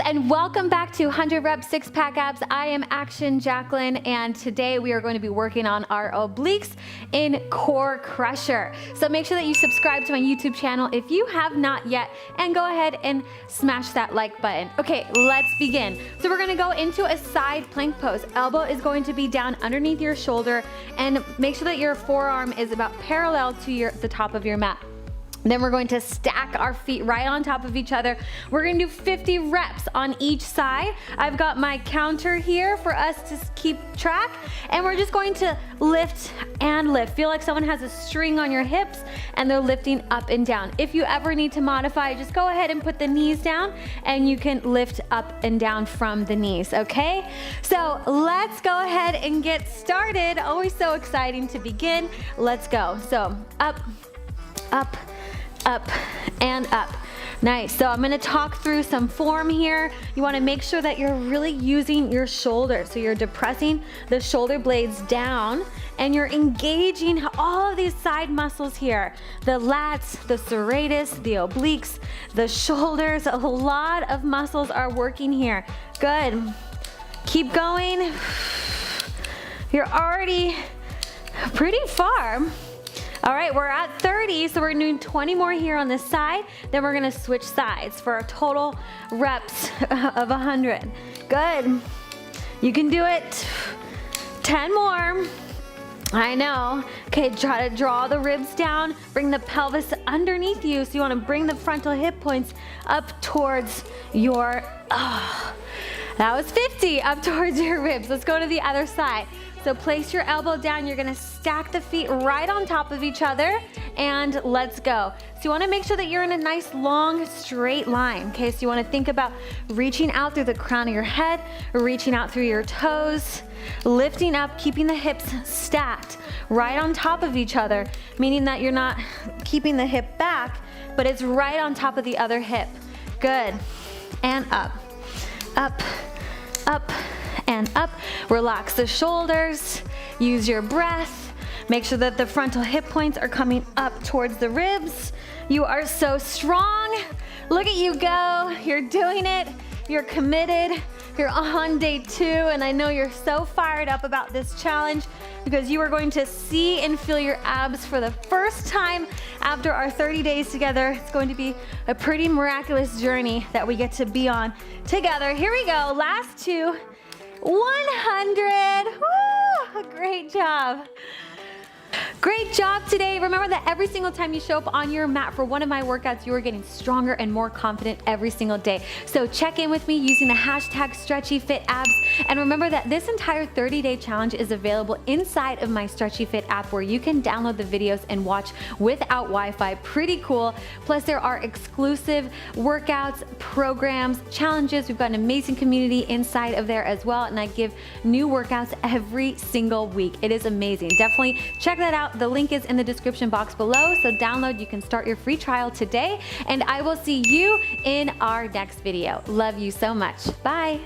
and welcome back to 100 Rep Six Pack Abs. I am Action Jacqueline, and today we are going to be working on our obliques in Core Crusher. So make sure that you subscribe to my YouTube channel if you have not yet, and go ahead and smash that like button. Okay, let's begin. So we're gonna go into a side plank pose. Elbow is going to be down underneath your shoulder, and make sure that your forearm is about parallel to the top of your mat. Then we're going to stack our feet right on top of each other. We're gonna do 50 reps on each side. I've got my counter here for us to keep track, and we're just going to lift and lift. Feel like someone has a string on your hips and they're lifting up and down. If you ever need to modify, just go ahead and put the knees down and you can lift up and down from the knees, okay? So let's go ahead and get started. Always so exciting to begin. Let's go. So up, up, up, and up. Nice. So I'm going to talk through some form here. You want to make sure that you're really using your shoulders. So you're depressing the shoulder blades down and you're engaging all of these side muscles here. The lats, the serratus, the obliques, the shoulders. A lot of muscles are working here. Good. Keep going. You're already pretty far. All right, we're at 30, so we're doing 20 more here on this side. Then we're gonna switch sides for a total reps of 100. Good. You can do it. 10 more. I know. Okay, try to draw the ribs down. Bring the pelvis underneath you. So you wanna bring the frontal hip points up towards your, that was 50, up towards your ribs. Let's go to the other side. So place your elbow down, you're gonna stack the feet right on top of each other, and let's go. So you wanna make sure that you're in a nice long straight line, okay? So you wanna think about reaching out through the crown of your head, reaching out through your toes, lifting up, keeping the hips stacked right on top of each other, meaning that you're not keeping the hip back, but it's right on top of the other hip. Good, and up, up, up, and up. Relax the shoulders, use your breath, make sure that the frontal hip points are coming up towards the ribs. You are so strong. Look at you go, you're doing it, you're committed, you're on day 2, and I know you're so fired up about this challenge because you are going to see and feel your abs for the first time after our 30 days together. It's going to be a pretty miraculous journey that we get to be on together. Here we go, last 2. 100. Woo! Great job. Great job today. Remember that every single time you show up on your mat for one of my workouts, you are getting stronger and more confident every single day. So check in with me using the hashtag StretchyFitAbs. And remember that this entire 30-day challenge is available inside of my Stretchy Fit app, where you can download the videos and watch without Wi-Fi. Pretty cool. Plus there are exclusive workouts, programs, challenges. We've got an amazing community inside of there as well. And I give new workouts every single week. It is amazing. Definitely check that out. The link is in the description box below, so download. You can start your free trial today, and I will see you in our next video. Love you so much. Bye.